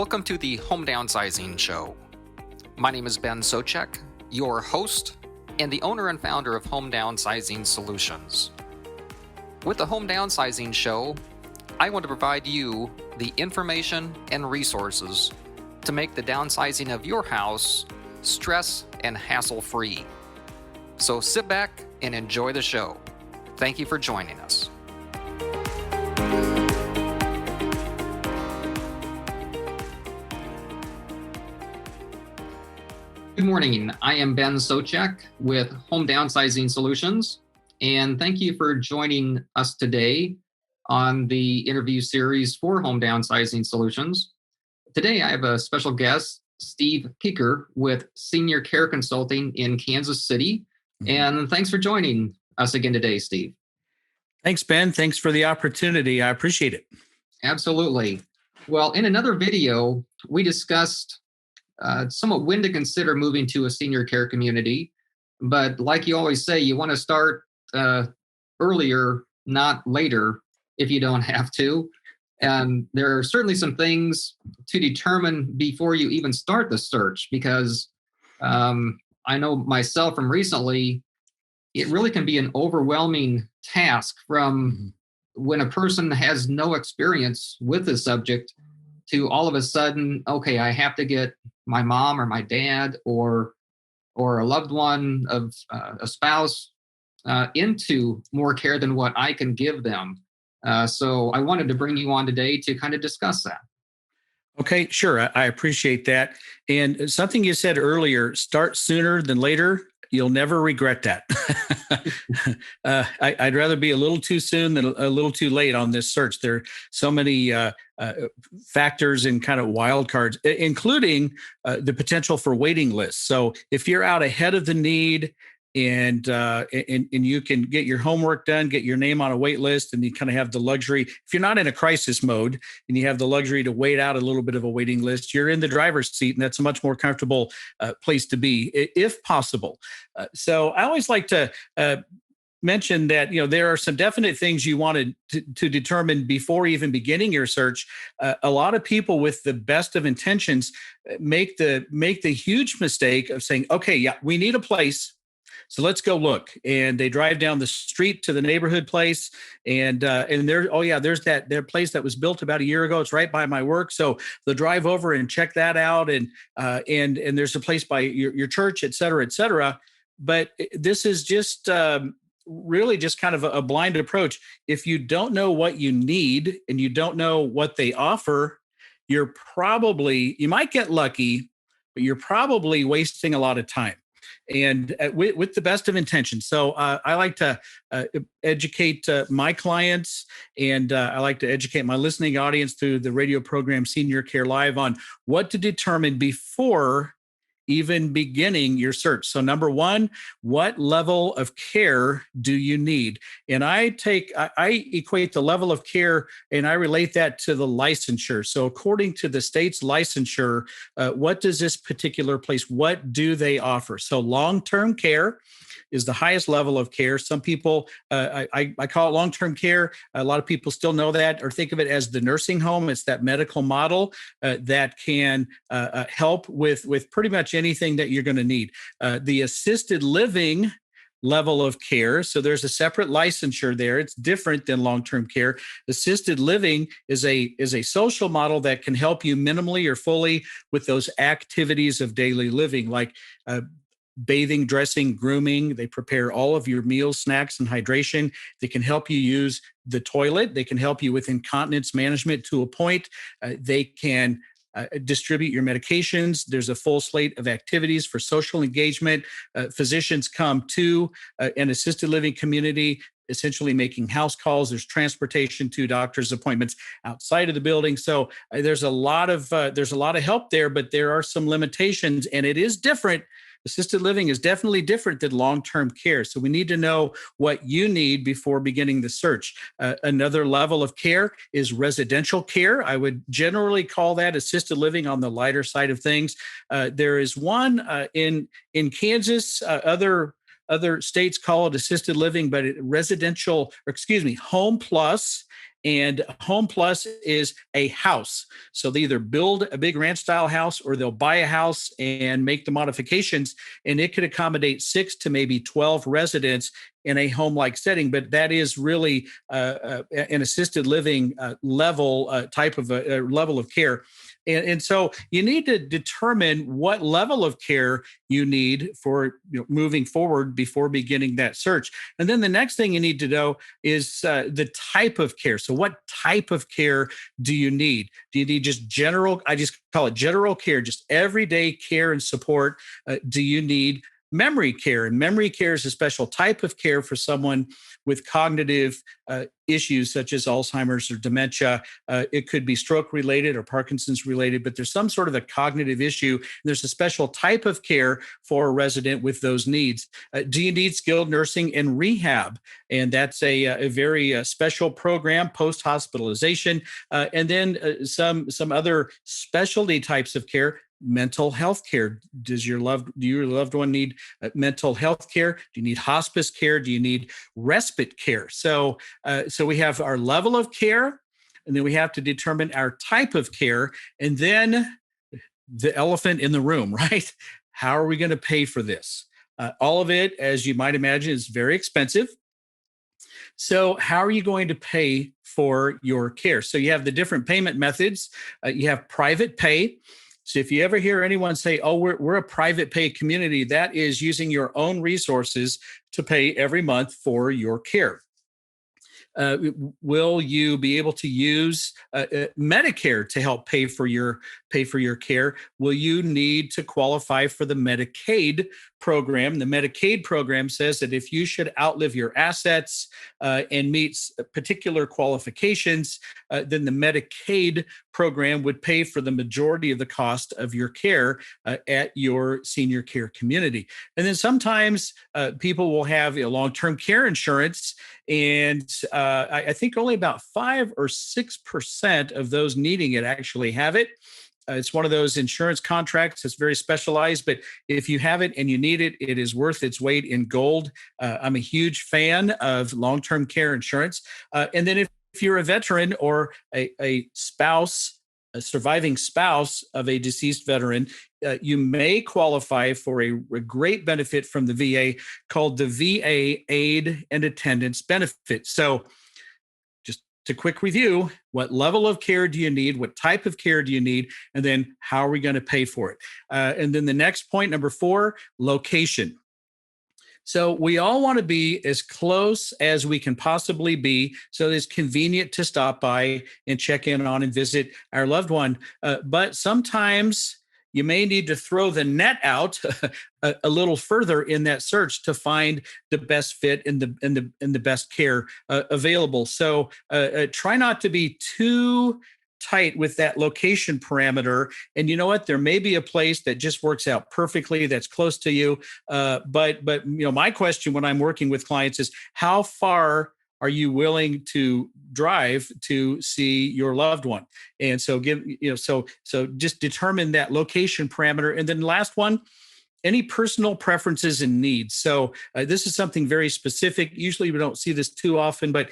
Welcome to the Home Downsizing Show. My name is Ben Souchek, your host and the owner and founder of Home Downsizing Solutions. With the Home Downsizing Show, I want to provide you the information and resources to make the downsizing of your house stress and hassle-free. So sit back and enjoy the show. Thank you for joining us. Good morning. I am Ben Souchek with Home Downsizing Solutions, and thank you for joining us today on the interview series for Home Downsizing Solutions. Today, I have a special guest, Steve Kuker with Senior Care Consulting in Kansas City. And thanks for joining us again today, Steve. Thanks, Ben. Thanks for the opportunity. I appreciate it. Absolutely. Well, in another video, we discussed somewhat when to consider moving to a senior care community. But like you always say, you want to start earlier, not later, if you don't have to. And there are certainly some things to determine before you even start the search, because I know myself from recently, it really can be an overwhelming task from when a person has no experience with the subject to all of a sudden, okay, I have to get my mom or my dad or a loved one of a spouse into more care than what I can give them. So I wanted to bring you on today to kind of discuss that. Okay, sure. I appreciate that. And something you said earlier, start sooner than later. You'll never regret that. I'd rather be a little too soon than a little too late on this search. There are so many factors and kind of wild cards, including the potential for waiting lists. So if you're out ahead of the need and you can get your homework done, get your name on a wait list, and you kind of have the luxury, if you're not in a crisis mode and you have the luxury to wait out a little bit of a waiting list, you're in the driver's seat, and that's a much more comfortable place to be, if possible. So I always like to mention that, there are some definite things you wanted to determine before even beginning your search. A lot of people with the best of intentions make the huge mistake of saying, okay, yeah, we need a place, so let's go look. And they drive down the street to the neighborhood place, and there, oh yeah, there's their place that was built about a year ago. It's right by my work, so they'll drive over and check that out. And there's a place by your church, et cetera, et cetera. But this is just really just kind of a blind approach. If you don't know what you need and you don't know what they offer, you might get lucky, but you're probably wasting a lot of time. And with the best of intentions. So I like to educate my clients, and I like to educate my listening audience through the radio program Senior Care Live on what to determine before even beginning your search. So number one, what level of care do you need? And I equate the level of care and I relate that to the licensure. So according to the state's licensure, what does this particular place, what do they offer? So long-term care is the highest level of care. Some people, I call it long-term care. A lot of people still know that or think of it as the nursing home. It's that medical model that can help with pretty much anything that you're going to need. The assisted living level of care. So there's a separate licensure there. It's different than long-term care. Assisted living is a social model that can help you minimally or fully with those activities of daily living, like bathing, dressing, grooming. They prepare all of your meals, snacks, and hydration. They can help you use the toilet. They can help you with incontinence management to a point. They can distribute your medications. There's a full slate of activities for social engagement. Physicians come to an assisted living community, essentially making house calls. There's transportation to doctor's appointments outside of the building. So there's a lot of help there, but there are some limitations, and it is different. Assisted living is definitely different than long-term care. So we need to know what you need before beginning the search. Another level of care is residential care. I would generally call that assisted living on the lighter side of things. There is one in Kansas, other states call it assisted living, but Home Plus And Home Plus is a house. So they either build a big ranch style house or they'll buy a house and make the modifications, and it could accommodate 6 to maybe 12 residents in a home-like setting. But that is really an assisted living level type of a level of care. And so you need to determine what level of care you need for moving forward before beginning that search. And then the next thing you need to know is the type of care. So what type of care do you need? Do you need just general, I just call it general care, just everyday care and support? Do you need memory care? And memory care is a special type of care for someone with cognitive issues such as Alzheimer's or dementia. It could be stroke related or Parkinson's related, but there's some sort of a cognitive issue. There's a special type of care for a resident with those needs. Do you need skilled nursing and rehab? And that's a very special program, post-hospitalization. And then some other specialty types of care. Mental health care. Do your loved one need mental health care? Do you need hospice care? Do you need respite care? So we have our level of care, and then we have to determine our type of care, and then the elephant in the room, right? How are we going to pay for this? All of it, as you might imagine, is very expensive. So how are you going to pay for your care? So you have the different payment methods. You have private pay. So if you ever hear anyone say, oh, we're a private pay community, that is using your own resources to pay every month for your care. Will you be able to use Medicare to help pay for your care? Will you need to qualify for the Medicaid program? The Medicaid program says that if you should outlive your assets and meet particular qualifications, then the Medicaid program would pay for the majority of the cost of your care at your senior care community. And then sometimes people will have long-term care insurance, and I think only about 5 or 6% of those needing it actually have it. It's one of those insurance contracts that's very specialized, but if you have it and you need it, it is worth its weight in gold. I'm a huge fan of long-term care insurance. And then if you're a veteran or a spouse, a surviving spouse of a deceased veteran, you may qualify for a great benefit from the VA called the VA Aid and Attendance Benefit. So to quick review, what level of care do you need? What type of care do you need? And then how are we going to pay for it? And then the next point, number 4, location. So we all want to be as close as we can possibly be so it's convenient to stop by and check in on and visit our loved one. But sometimes you may need to throw the net out a little further in that search to find the best fit and the best care available. So try not to be too tight with that location parameter. And you know what? There may be a place that just works out perfectly that's close to you. But my question when I'm working with clients is, how far are you willing to drive to see your loved one? And so so just determine that location parameter. And then the last one, any personal preferences and needs. So this is something very specific. Usually we don't see this too often, but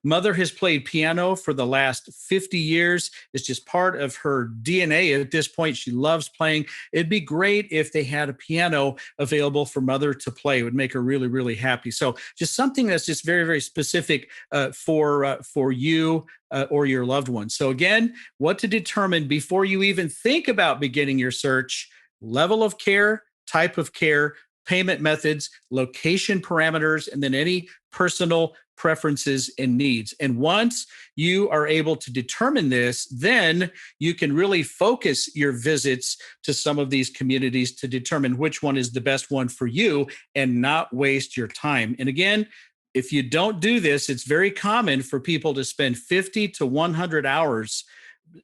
mother has played piano for the last 50 years. It's just part of her DNA at this point. She loves playing. It'd be great if they had a piano available for mother to play. It would make her really, really happy. So just something that's just very, very specific for you or your loved one. So again, what to determine before you even think about beginning your search: level of care, type of care, payment methods, location parameters, and then any personal preferences and needs. And once you are able to determine this, then you can really focus your visits to some of these communities to determine which one is the best one for you and not waste your time. And again, if you don't do this, it's very common for people to spend 50 to 100 hours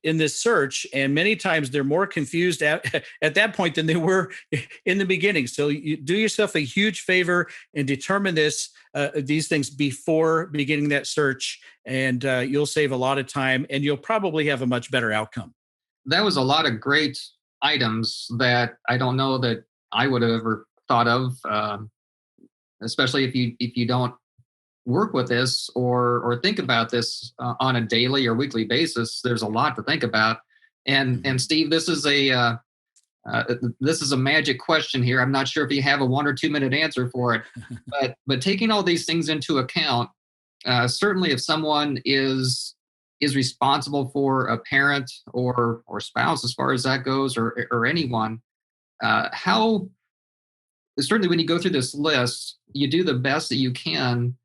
in this search, and many times they're more confused at that point than they were in the beginning. So you do yourself a huge favor and determine these things before beginning that search, and you'll save a lot of time, and you'll probably have a much better outcome. That was a lot of great items that I don't know that I would have ever thought of, especially if you don't work with this or think about this on a daily or weekly basis, there's a lot to think about. And Steve, this is a magic question here. I'm not sure if you have a 1 or 2 minute answer for it, but taking all these things into account, certainly if someone is responsible for a parent or spouse, as far as that goes, or anyone, how certainly when you go through this list, you do the best that you can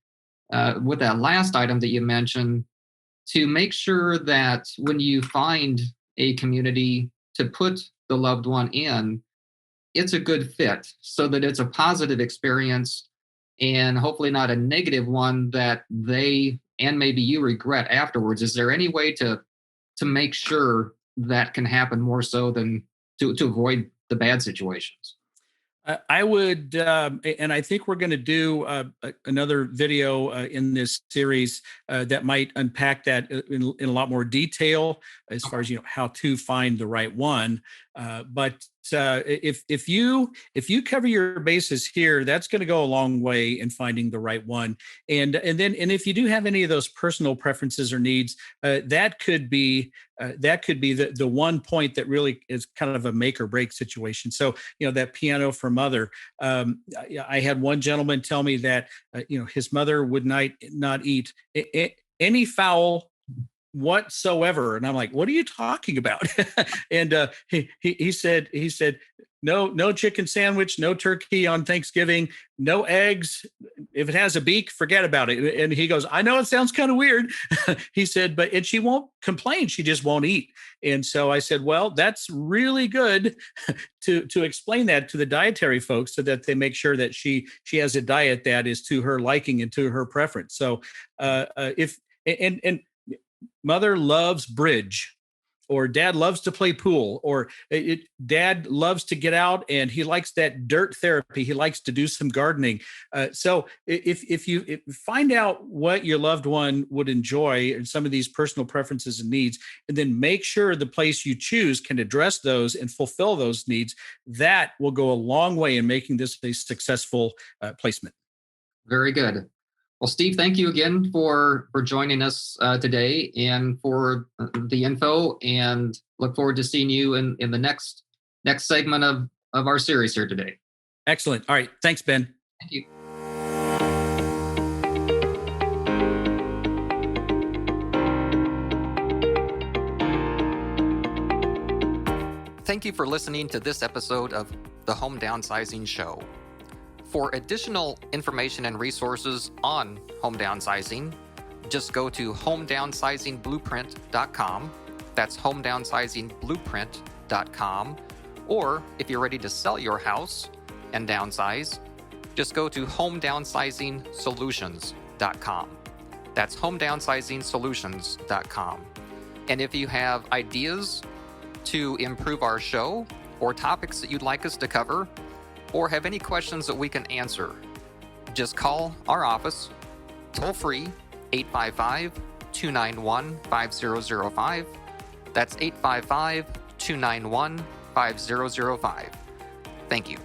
with that last item that you mentioned to make sure that when you find a community to put the loved one in, it's a good fit so that it's a positive experience and hopefully not a negative one that they and maybe you regret afterwards. Is there any way to make sure that can happen more so than to avoid the bad situations? I would, and I think we're going to do another video in this series that might unpack that in a lot more detail as far as how to find the right one. But if you cover your bases here, that's going to go a long way in finding the right one. And if you do have any of those personal preferences or needs, that could be the one point that really is kind of a make or break situation. So that piano for mother. I had one gentleman tell me that his mother would not eat any fowl whatsoever, and I'm like, what are you talking about? And he said no chicken sandwich, no turkey on Thanksgiving, no eggs. If it has a beak, forget about it. And he goes, I know it sounds kind of weird. He said, and she won't complain, she just won't eat. And so I said, well, that's really good to explain that to the dietary folks so that they make sure that she has a diet that is to her liking and to her preference. So if mother loves bridge, or dad loves to play pool, or dad loves to get out and he likes that dirt therapy. He likes to do some gardening. So if you find out what your loved one would enjoy and some of these personal preferences and needs, and then make sure the place you choose can address those and fulfill those needs, that will go a long way in making this a successful placement. Very good. Well, Steve, thank you again for joining us today and for the info, and look forward to seeing you in the next segment of our series here today. Excellent. All right. Thanks, Ben. Thank you. Thank you for listening to this episode of the Home Downsizing Show. For additional information and resources on home downsizing, just go to homedownsizingblueprint.com. That's homedownsizingblueprint.com. Or if you're ready to sell your house and downsize, just go to homedownsizingsolutions.com. That's homedownsizingsolutions.com. And if you have ideas to improve our show or topics that you'd like us to cover, or have any questions that we can answer, just call our office, toll free, 855-291-5005. That's 855-291-5005. Thank you.